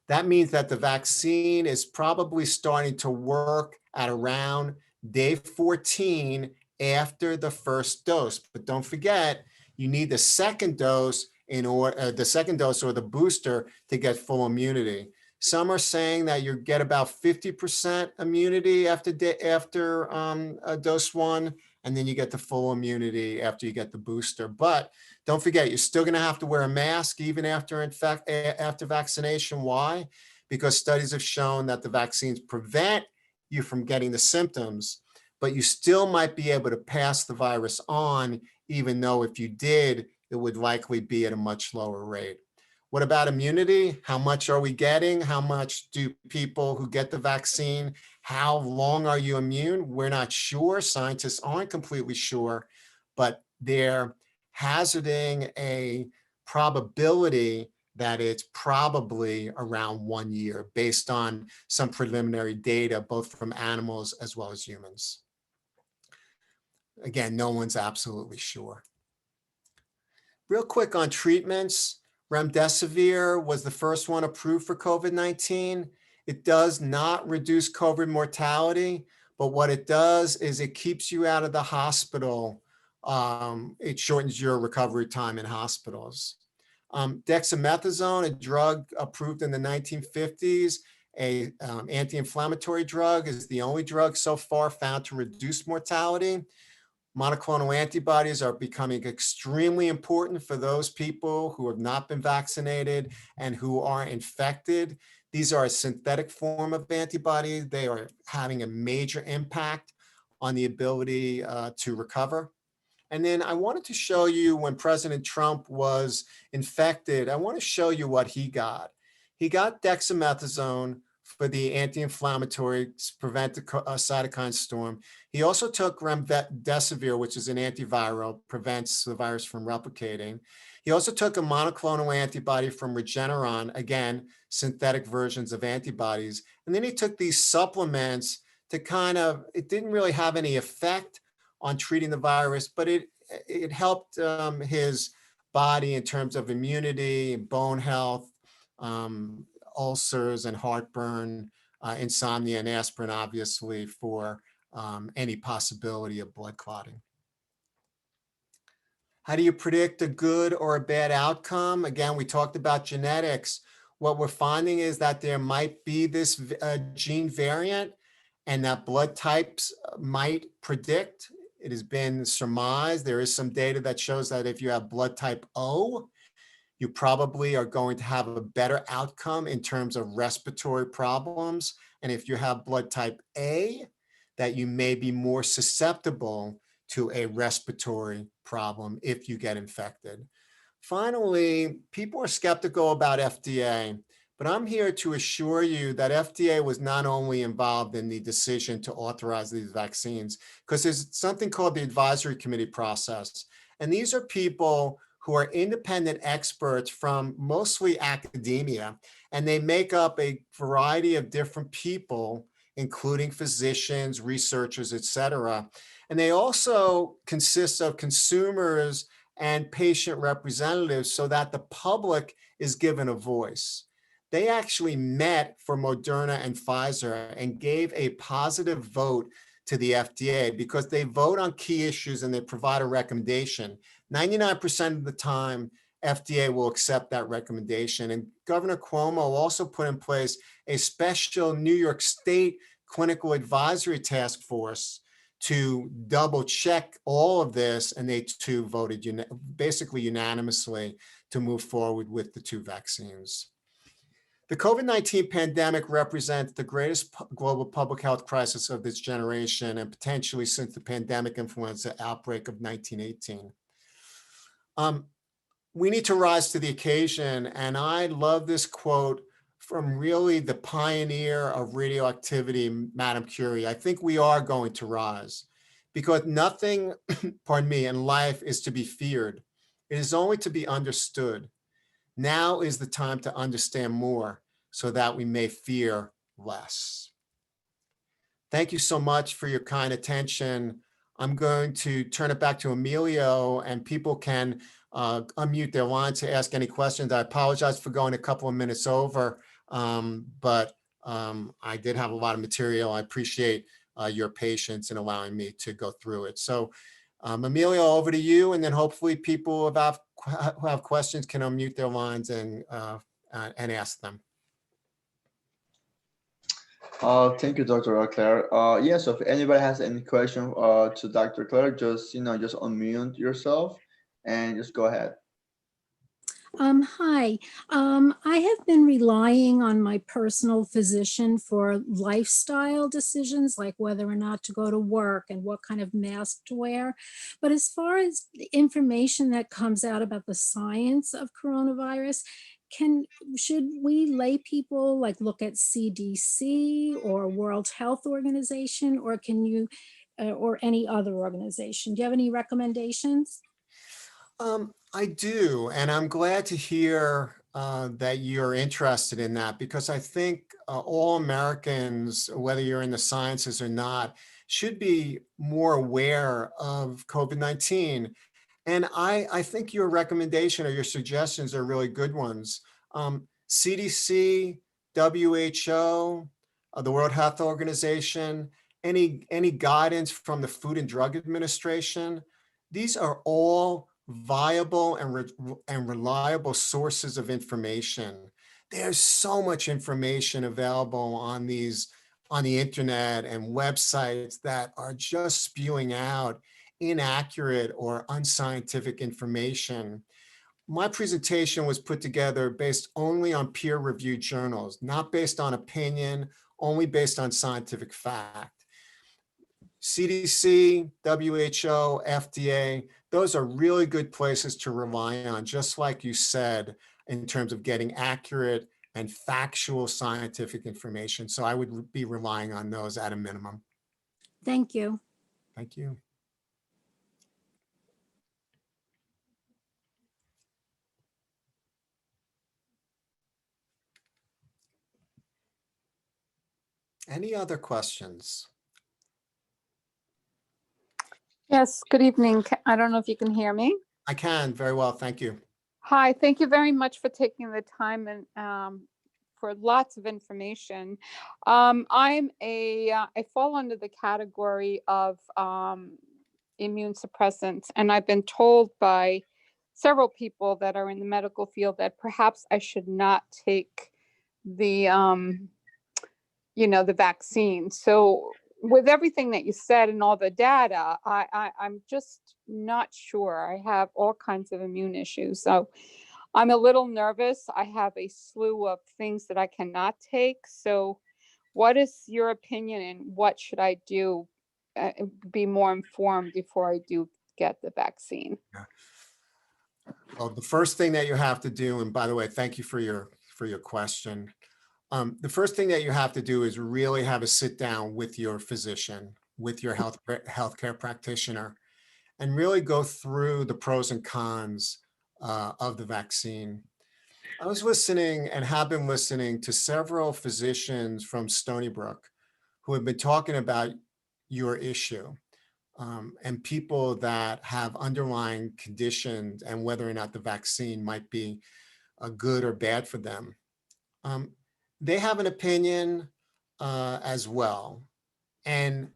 Speaker 1: That means that the vaccine is probably starting to work at around day 14 after the first dose. But don't forget, you need the second dose in order, the second dose or the booster to get full immunity. Some are saying that you get about 50% immunity after dose 1, and then you get the full immunity after you get the booster. But don't forget, you're still going to have to wear a mask even after vaccination. Why? Because studies have shown that the vaccines prevent you from getting the symptoms, but you still might be able to pass the virus on, even though if you did, it would likely be at a much lower rate. What about immunity? How much are we getting? How much do people who get the vaccine, how long are you immune? We're not sure. Scientists aren't completely sure, but they're hazarding a probability that it's probably around 1 year based on some preliminary data, both from animals as well as humans. Again, no one's absolutely sure. Real quick on treatments, remdesivir was the first one approved for COVID-19. It does not reduce COVID mortality, but what it does is it keeps you out of the hospital. It shortens your recovery time in hospitals. Dexamethasone, a drug approved in the 1950s, a anti-inflammatory drug, is the only drug so far found to reduce mortality. Monoclonal antibodies are becoming extremely important for those people who have not been vaccinated and who are infected. These are a synthetic form of antibody. They are having a major impact on the ability to recover. And then I wanted to show you when President Trump was infected, I want to show you what he got. He got dexamethasone for the anti-inflammatory, prevent the cytokine storm. He also took remdesivir, which is an antiviral, prevents the virus from replicating. He also took a monoclonal antibody from Regeneron, again, synthetic versions of antibodies. And then he took these supplements to it didn't really have any effect on treating the virus, but it helped his body in terms of immunity, bone health, ulcers and heartburn, insomnia, and aspirin, obviously, for any possibility of blood clotting. How do you predict a good or a bad outcome? Again, we talked about genetics. What we're finding is that there might be this gene variant and that blood types might predict. It has been surmised. There is some data that shows that if you have blood type O, you probably are going to have a better outcome in terms of respiratory problems. And if you have blood type A, that you may be more susceptible to a respiratory problem if you get infected. Finally, people are skeptical about FDA, but I'm here to assure you that FDA was not only involved in the decision to authorize these vaccines, because there's something called the advisory committee process. And these are people who are independent experts from mostly academia, and they make up a variety of different people, including physicians, researchers, et cetera. And they also consist of consumers and patient representatives so that the public is given a voice. They actually met for Moderna and Pfizer and gave a positive vote to the FDA because they vote on key issues and they provide a recommendation. 99% of the time, FDA will accept that recommendation. And Governor Cuomo also put in place a special New York State clinical advisory task force to double check all of this. And they too voted basically unanimously to move forward with the 2 vaccines. The COVID-19 pandemic represents the greatest global public health crisis of this generation and potentially since the pandemic influenza outbreak of 1918. We need to rise to the occasion, and I love this quote from really the pioneer of radioactivity, Madame Curie. I think we are going to rise because nothing, pardon me, in life is to be feared. It is only to be understood. Now is the time to understand more so that we may fear less. Thank you so much for your kind attention. I'm going to turn it back to Emilio, and people can unmute their line to ask any questions. I apologize for going a couple of minutes over, but I did have a lot of material. I appreciate your patience in allowing me to go through it. So Emilio, over to you, and then hopefully people who have questions can unmute their lines and ask them.
Speaker 2: Thank you, Dr. Claire. Yeah, so if anybody has any question to Dr. Claire, just just unmute yourself and just go ahead.
Speaker 4: Hi. I have been relying on my personal physician for lifestyle decisions, like whether or not to go to work and what kind of mask to wear. But as far as the information that comes out about the science of coronavirus, should we lay people like look at CDC or World Health Organization, or can you or any other organization? Do you have any recommendations?
Speaker 1: I do, and I'm glad to hear that you're interested in that, because I think all Americans, whether you're in the sciences or not, should be more aware of COVID-19. And I think your recommendation or your suggestions are really good ones. CDC, WHO, the World Health Organization, any guidance from the Food and Drug Administration, these are all viable and reliable sources of information. There's so much information available on the internet and websites that are just spewing out inaccurate or unscientific information. My presentation was put together based only on peer-reviewed journals, not based on opinion, only based on scientific fact. CDC, WHO, FDA, those are really good places to rely on, just like you said, in terms of getting accurate and factual scientific information. So I would be relying on those at a minimum.
Speaker 4: Thank you.
Speaker 1: Thank you. Any other questions?
Speaker 5: Yes, good evening. I don't know if you can hear me.
Speaker 1: I can, very well, thank you.
Speaker 5: Hi, thank you very much for taking the time and for lots of information. I fall under the category of immune suppressants, and I've been told by several people that are in the medical field that perhaps I should not take the the vaccine. So with everything that you said and all the data, I'm just not sure. I have all kinds of immune issues. So I'm a little nervous. I have a slew of things that I cannot take. So what is your opinion, and what should I do? Be more informed before I do get the vaccine.
Speaker 1: Well, the first thing that you have to do, and by the way, thank you for your question. The first thing that you have to do is really have a sit down with your physician, with your healthcare practitioner, and really go through the pros and cons of the vaccine. I was listening and have been listening to several physicians from Stony Brook who have been talking about your issue, and people that have underlying conditions and whether or not the vaccine might be good or bad for them. They have an opinion as well. And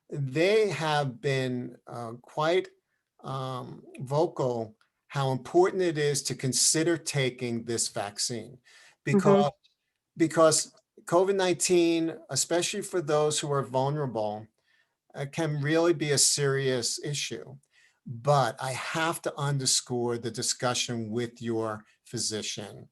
Speaker 1: they have been quite vocal how important it is to consider taking this vaccine, because COVID-19, especially for those who are vulnerable, can really be a serious issue. But I have to underscore the discussion with your physician.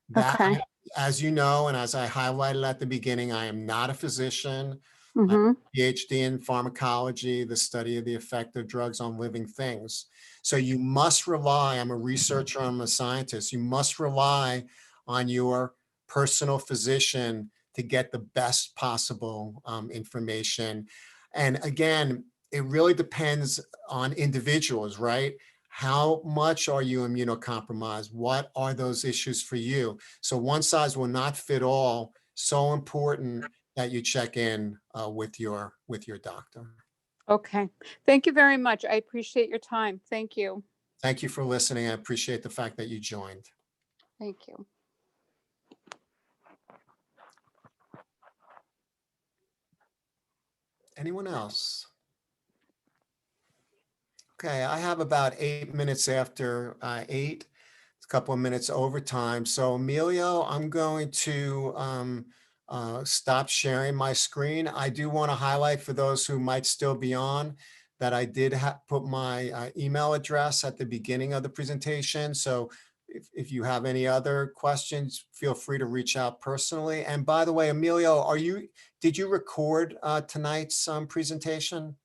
Speaker 1: That,
Speaker 5: Okay.
Speaker 1: as you know, and as I highlighted at the beginning, I am not a physician. I have
Speaker 5: Mm-hmm.
Speaker 1: a PhD in pharmacology, the study of the effect of drugs on living things. So you must rely, I'm a researcher, I'm a scientist, you must rely on your personal physician to get the best possible information. And again, it really depends on individuals, right? How much are you immunocompromised? What are those issues for you? So one size will not fit all. So important that you check in with your doctor.
Speaker 5: Okay. Thank you very much. I appreciate your time. Thank you.
Speaker 1: Thank you for listening. I appreciate the fact that you joined.
Speaker 5: Thank you.
Speaker 1: Anyone else? Okay, I have about 8 minutes after 8. It's a couple of minutes overtime. So Emilio, I'm going to stop sharing my screen. I do want to highlight for those who might still be on that I did put my email address at the beginning of the presentation. So if you have any other questions, feel free to reach out personally. And by the way, Emilio, did you record tonight's presentation?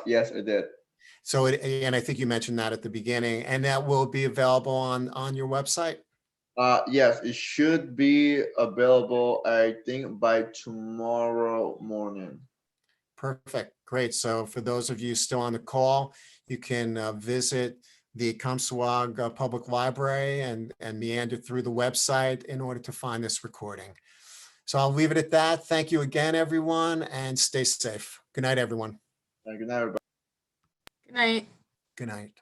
Speaker 2: Yes, I did.
Speaker 1: So, and I think you mentioned that at the beginning, and that will be available on your website?
Speaker 2: Yes, it should be available, I think, by tomorrow morning.
Speaker 1: Perfect, great. So for those of you still on the call, you can visit the Comstock Public Library and meander through the website in order to find this recording. So I'll leave it at that. Thank you again, everyone, and stay safe. Good night, everyone.
Speaker 2: Good night, everybody.
Speaker 3: Good night.
Speaker 1: Good night.